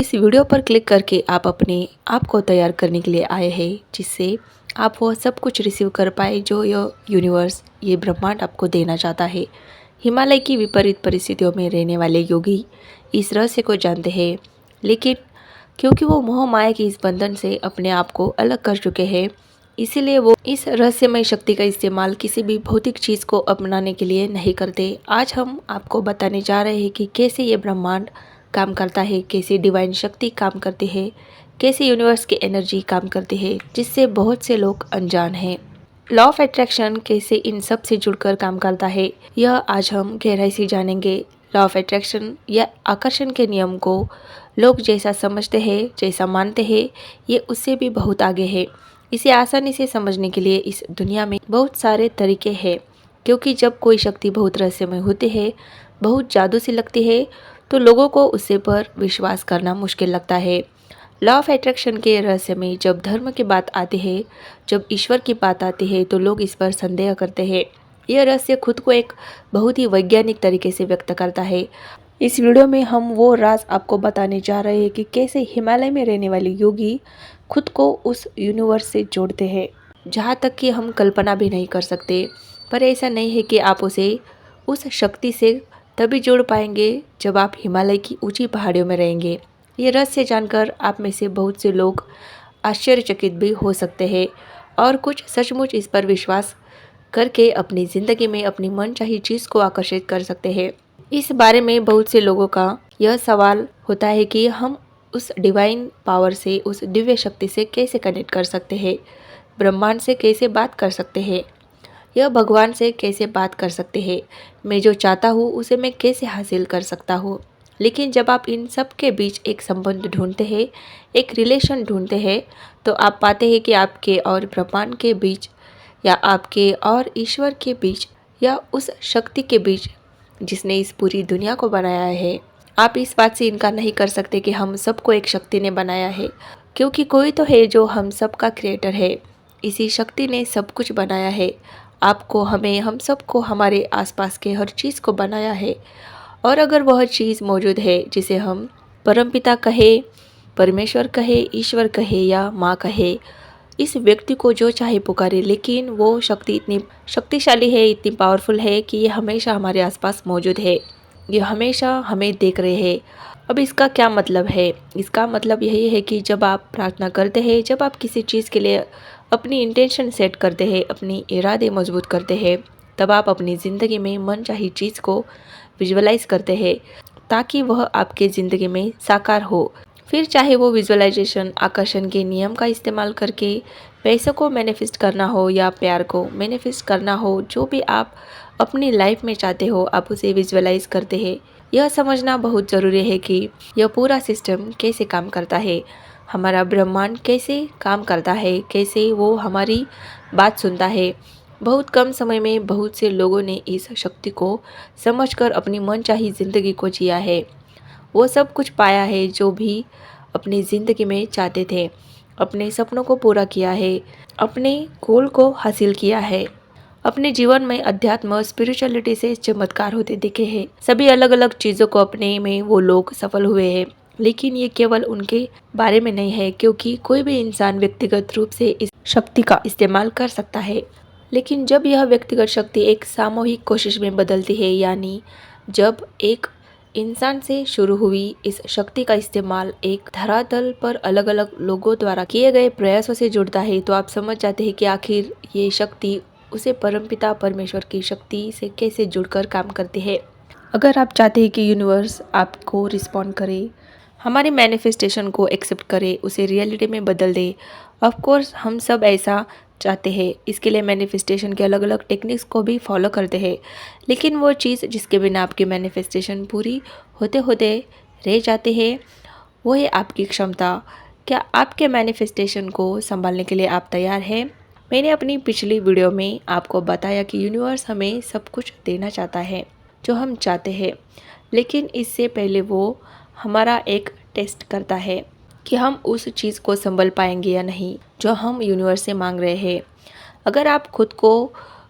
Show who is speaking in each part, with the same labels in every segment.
Speaker 1: इस वीडियो पर क्लिक करके आप अपने आप को तैयार करने के लिए आए हैं, जिससे आप वो सब कुछ रिसीव कर पाए जो यह यूनिवर्स, ये ब्रह्मांड आपको देना चाहता है। हिमालय की विपरीत परिस्थितियों में रहने वाले योगी इस रहस्य को जानते हैं, लेकिन क्योंकि वो मोह माया के इस बंधन से अपने आप को अलग कर चुके हैं, इसीलिए वो इस रहस्यमय शक्ति का इस्तेमाल किसी भी भौतिक चीज़ को अपनाने के लिए नहीं करते। आज हम आपको बताने जा रहे हैं कि कैसे ये ब्रह्मांड काम करता है, कैसे डिवाइन शक्ति काम करती है, कैसे यूनिवर्स की एनर्जी काम करती है, जिससे बहुत से लोग अनजान हैं। लॉ ऑफ अट्रैक्शन कैसे इन सब से जुड़कर काम करता है, यह आज हम गहराई से जानेंगे। लॉ ऑफ अट्रैक्शन या आकर्षण के नियम को लोग जैसा समझते हैं, जैसा मानते हैं, ये उससे भी बहुत आगे है। इसे आसानी से समझने के लिए इस दुनिया में बहुत सारे तरीके हैं, क्योंकि जब कोई शक्ति बहुत रहस्यमय होती है, बहुत जादू सी लगती है, तो लोगों को उससे पर विश्वास करना मुश्किल लगता है। लॉ ऑफ अट्रैक्शन के रहस्य में जब धर्म की बात आती है, जब ईश्वर की बात आती है, तो लोग इस पर संदेह करते हैं। यह रहस्य खुद को एक बहुत ही वैज्ञानिक तरीके से व्यक्त करता है। इस वीडियो में हम वो राज आपको बताने जा रहे हैं कि कैसे हिमालय में रहने वाले योगी खुद को उस यूनिवर्स से जोड़ते हैं, जहाँ तक कि हम कल्पना भी नहीं कर सकते। पर ऐसा नहीं है कि आप उस शक्ति से तभी जोड़ पाएंगे जब आप हिमालय की ऊंची पहाड़ियों में रहेंगे। ये रहस्य जानकर आप में से बहुत से लोग आश्चर्यचकित भी हो सकते हैं, और कुछ सचमुच इस पर विश्वास करके अपनी ज़िंदगी में अपनी मनचाही चीज़ को आकर्षित कर सकते हैं। इस बारे में बहुत से लोगों का यह सवाल होता है कि हम उस डिवाइन पावर से, उस दिव्य शक्ति से कैसे कनेक्ट कर सकते हैं, ब्रह्मांड से कैसे बात कर सकते हैं, यह भगवान से कैसे बात कर सकते हैं, मैं जो चाहता हूँ उसे मैं कैसे हासिल कर सकता हूँ। लेकिन जब आप इन सब के बीच एक संबंध ढूंढते हैं, एक रिलेशन ढूंढते हैं, तो आप पाते हैं कि आपके और ब्रह्मांड के बीच, या आपके और ईश्वर के बीच, या उस शक्ति के बीच जिसने इस पूरी दुनिया को बनाया है। आप इस बात से इनकार नहीं कर सकते कि हम सबको एक शक्ति ने बनाया है, क्योंकि कोई तो है जो हम सबका क्रिएटर है। इसी शक्ति ने सब कुछ बनाया है, आपको, हमें, हम सबको, हमारे आसपास के हर चीज़ को बनाया है। और अगर वह चीज़ मौजूद है जिसे हम परमपिता कहे, परमेश्वर कहे, ईश्वर कहे या माँ कहे, इस व्यक्ति को जो चाहे पुकारे, लेकिन वो शक्ति इतनी शक्तिशाली है, इतनी पावरफुल है कि ये हमेशा हमारे आसपास मौजूद है, ये हमेशा हमें देख रहे हैं। अब इसका क्या मतलब है? इसका मतलब यही है कि जब आप प्रार्थना करते हैं, जब आप किसी चीज़ के लिए अपनी इंटेंशन सेट करते हैं, अपनी इरादे मजबूत करते हैं, तब आप अपनी ज़िंदगी में मनचाही चीज़ को विजुअलाइज करते हैं, ताकि वह आपके ज़िंदगी में साकार हो। फिर चाहे वो विजुअलाइजेशन, आकर्षण के नियम का इस्तेमाल करके पैसों को मैनिफेस्ट करना हो या प्यार को मैनिफेस्ट करना हो, जो भी आप अपनी लाइफ में चाहते हो, आप उसे विजुअलाइज करते हैं। यह समझना बहुत ज़रूरी है कि यह पूरा सिस्टम कैसे काम करता है, हमारा ब्रह्मांड कैसे काम करता है, कैसे वो हमारी बात सुनता है। बहुत कम समय में बहुत से लोगों ने इस शक्ति को समझकर अपनी मनचाही ज़िंदगी को जिया है। वो सब कुछ पाया है जो भी अपनी ज़िंदगी में चाहते थे, अपने सपनों को पूरा किया है, अपने गोल को हासिल किया है। अपने जीवन में अध्यात्म, स्पिरिचुअलिटी से चमत्कार होते दिखे हैं। सभी अलग अलग चीज़ों को अपने में वो लोग सफल हुए हैं, लेकिन ये केवल उनके बारे में नहीं है, क्योंकि कोई भी इंसान व्यक्तिगत रूप से इस शक्ति का इस्तेमाल कर सकता है। लेकिन जब यह व्यक्तिगत शक्ति एक सामूहिक कोशिश में बदलती है, यानी जब एक इंसान से शुरू हुई इस शक्ति का इस्तेमाल एक धरातल पर अलग अलग लोगों द्वारा किए गए प्रयासों से जुड़ता है, तो आप समझ जाते हैं कि आखिर ये शक्ति उसे परमपिता परमेश्वर की शक्ति से कैसे जुड़कर काम करती है। अगर आप चाहते हैं कि यूनिवर्स आपको रिस्पॉन्ड करे, हमारे मैनिफेस्टेशन को एक्सेप्ट करे, उसे रियलिटी में बदल दे, ऑफ कोर्स हम सब ऐसा चाहते हैं। इसके लिए मैनिफेस्टेशन के अलग अलग टेक्निक्स को भी फॉलो करते हैं, लेकिन वो चीज़ जिसके बिना आपकी मैनिफेस्टेशन पूरी होते होते रह जाते हैं, वो है आपकी क्षमता। क्या आपके मैनिफेस्टेशन को संभालने के लिए आप तैयार हैं? मैंने अपनी पिछली वीडियो में आपको बताया कि यूनिवर्स हमें सब कुछ देना चाहता है जो हम चाहते हैं, लेकिन इससे पहले वो हमारा एक टेस्ट करता है कि हम उस चीज़ को संभल पाएंगे या नहीं जो हम यूनिवर्स से मांग रहे हैं। अगर आप खुद को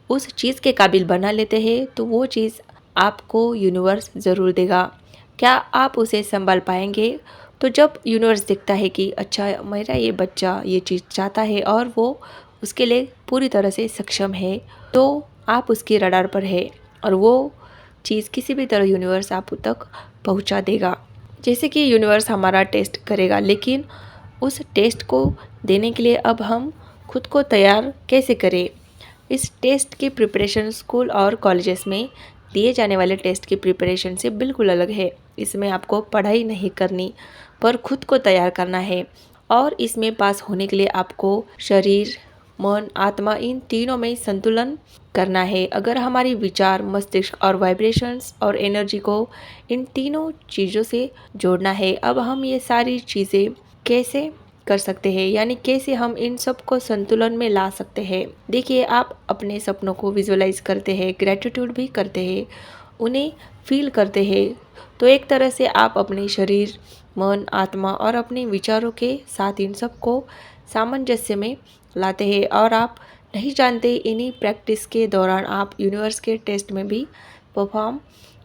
Speaker 1: उस चीज़ के काबिल बना लेते हैं, तो वो चीज़ आपको यूनिवर्स ज़रूर देगा। क्या आप उसे संभाल पाएंगे? तो जब यूनिवर्स देखता है कि अच्छा मेरा ये बच्चा ये चीज़ चाहता है और वो उसके लिए पूरी तरह से सक्षम है, तो आप उसके रडार पर है और वो चीज़ किसी भी तरह यूनिवर्स आप तक पहुंचा देगा। जैसे कि यूनिवर्स हमारा टेस्ट करेगा, लेकिन उस टेस्ट को देने के लिए अब हम खुद को तैयार कैसे करें। इस टेस्ट की प्रिपरेशन स्कूल और कॉलेजेस में दिए जाने वाले टेस्ट की प्रिपरेशन से बिल्कुल अलग है। इसमें आपको पढ़ाई नहीं करनी पर खुद को तैयार करना है, और इसमें पास होने के लिए आपको शरीर, मन, आत्मा इन तीनों में संतुलन करना है। अगर हमारी विचार, मस्तिष्क और वाइब्रेशंस और एनर्जी को इन तीनों चीज़ों से जोड़ना है। अब हम ये सारी चीज़ें कैसे कर सकते हैं, यानी कैसे हम इन सब को संतुलन में ला सकते हैं। देखिए, आप अपने सपनों को विजुअलाइज करते हैं, ग्रेटिट्यूड भी करते हैं, उन्हें फील करते हैं, तो एक तरह से आप अपने शरीर, मन, आत्मा और अपने विचारों के साथ इन सब को सामंजस्य में लाते हैं। और आप नहीं जानते, इन्हीं प्रैक्टिस के दौरान आप यूनिवर्स के टेस्ट में भी परफॉर्म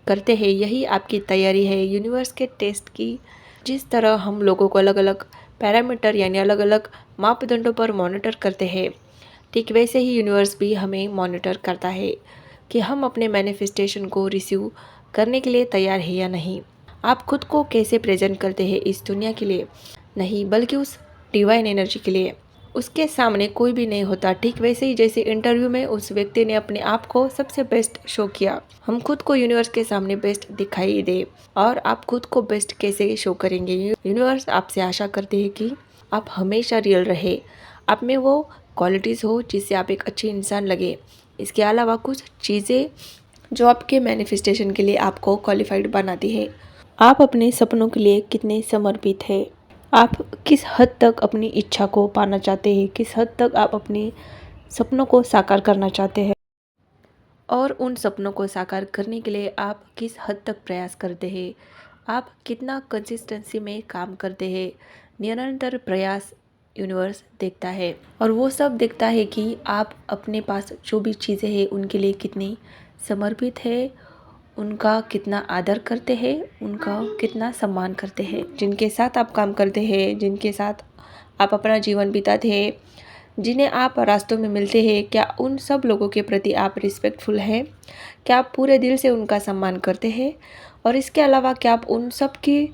Speaker 1: करते हैं। यही आपकी तैयारी है यूनिवर्स के टेस्ट की। जिस तरह हम लोगों को अलग अलग पैरामीटर यानी अलग अलग मापदंडों पर मॉनिटर करते हैं, ठीक वैसे ही यूनिवर्स भी हमें मॉनिटर करता है कि हम अपने मैनिफेस्टेशन को रिसीव करने के लिए तैयार है या नहीं। आप खुद को कैसे प्रेजेंट करते हैं इस दुनिया के लिए, नहीं बल्कि उस डिवाइन एनर्जी के लिए। उसके सामने कोई भी नहीं होता, ठीक वैसे ही जैसे इंटरव्यू में उस व्यक्ति ने अपने आप को सबसे बेस्ट शो किया, हम खुद को यूनिवर्स के सामने बेस्ट दिखाई दे। और आप खुद को बेस्ट कैसे शो करेंगे? यूनिवर्स आपसे आशा करते हैं कि आप हमेशा रियल रहे, आप में वो क्वालिटीज़ हो जिससे आप एक अच्छे इंसान लगे। इसके अलावा कुछ चीज़ें जो आपके मैनिफेस्टेशन के लिए आपको क्वालिफाइड बनाती है। आप अपने सपनों के लिए कितने समर्पित हैं, आप किस हद तक अपनी इच्छा को पाना चाहते हैं, किस हद तक आप अपने सपनों को साकार करना चाहते हैं, और उन सपनों को साकार करने के लिए आप किस हद तक प्रयास करते हैं, आप कितना कंसिस्टेंसी में काम करते हैं। निरंतर प्रयास यूनिवर्स देखता है, और वो सब देखता है कि आप अपने पास जो भी चीज़ें हैं उनके लिए कितनी समर्पित है, उनका कितना आदर करते हैं, उनका कितना सम्मान करते हैं। जिनके साथ आप काम करते हैं, जिनके साथ आप अपना जीवन बिताते हैं, जिन्हें आप रास्तों में मिलते हैं, क्या उन सब लोगों के प्रति आप रिस्पेक्टफुल हैं? क्या आप पूरे दिल से उनका सम्मान करते हैं? और इसके अलावा क्या आप उन सब के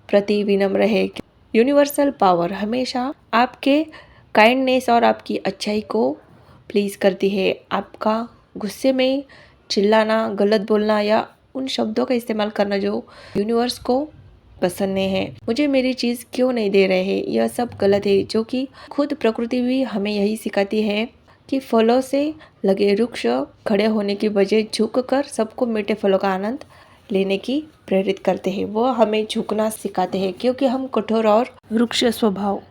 Speaker 1: प्रति विनम्र है? यूनिवर्सल पावर हमेशा आपके काइंडनेस और आपकी अच्छाई को प्लीज़ करती है। आपका गुस्से में चिल्लाना, गलत बोलना या उन शब्दों का इस्तेमाल करना जो यूनिवर्स को पसंद नहीं है, मुझे मेरी चीज़ क्यों नहीं दे रहे हैं, यह सब गलत है। जो कि खुद प्रकृति भी हमें यही सिखाती है कि फलों से लगे वृक्ष खड़े होने की बजाय झुककर सबको मीठे फलों का आनंद लेने की प्रेरित करते हैं। वो हमें झुकना सिखाते हैं, क्योंकि हम कठोर और वृक्ष स्वभाव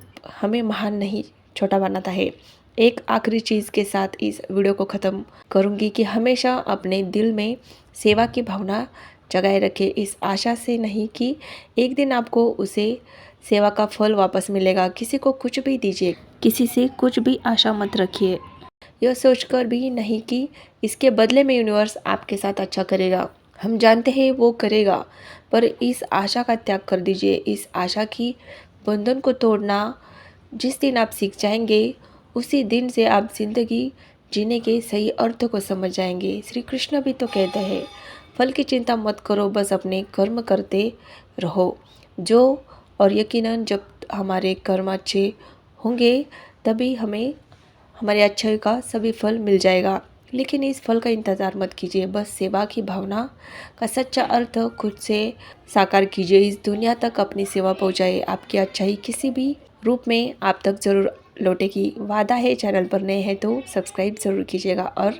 Speaker 1: हमें महान नहीं छोटा बनाता है। एक आखिरी चीज़ के साथ इस वीडियो को ख़त्म करूँगी कि हमेशा अपने दिल में सेवा की भावना जगाए रखें, इस आशा से नहीं कि एक दिन आपको उसे सेवा का फल वापस मिलेगा। किसी को कुछ भी दीजिए, किसी से कुछ भी आशा मत रखिए, यह सोचकर भी नहीं कि इसके बदले में यूनिवर्स आपके साथ अच्छा करेगा। हम जानते हैं वो करेगा, पर इस आशा का त्याग कर दीजिए। इस आशा की बंधन को तोड़ना जिस दिन आप सीख जाएंगे, उसी दिन से आप जिंदगी जीने के सही अर्थ को समझ जाएंगे। श्री कृष्ण भी तो कहते हैं, फल की चिंता मत करो, बस अपने कर्म करते रहो। जो और यकीनन जब हमारे कर्म अच्छे होंगे तभी हमें हमारे अच्छाई का सभी फल मिल जाएगा। लेकिन इस फल का इंतज़ार मत कीजिए, बस सेवा की भावना का सच्चा अर्थ खुद से साकार कीजिए। इस दुनिया तक अपनी सेवा पहुंचाइए। आपकी अच्छाई किसी भी रूप में आप तक ज़रूर लौटेगी, वादा है। चैनल पर नए हैं तो सब्सक्राइब ज़रूर कीजिएगा और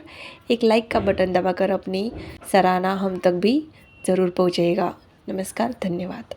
Speaker 1: एक लाइक का बटन दबाकर अपनी सराहना हम तक भी ज़रूर पहुंचाइएगा। नमस्कार, धन्यवाद।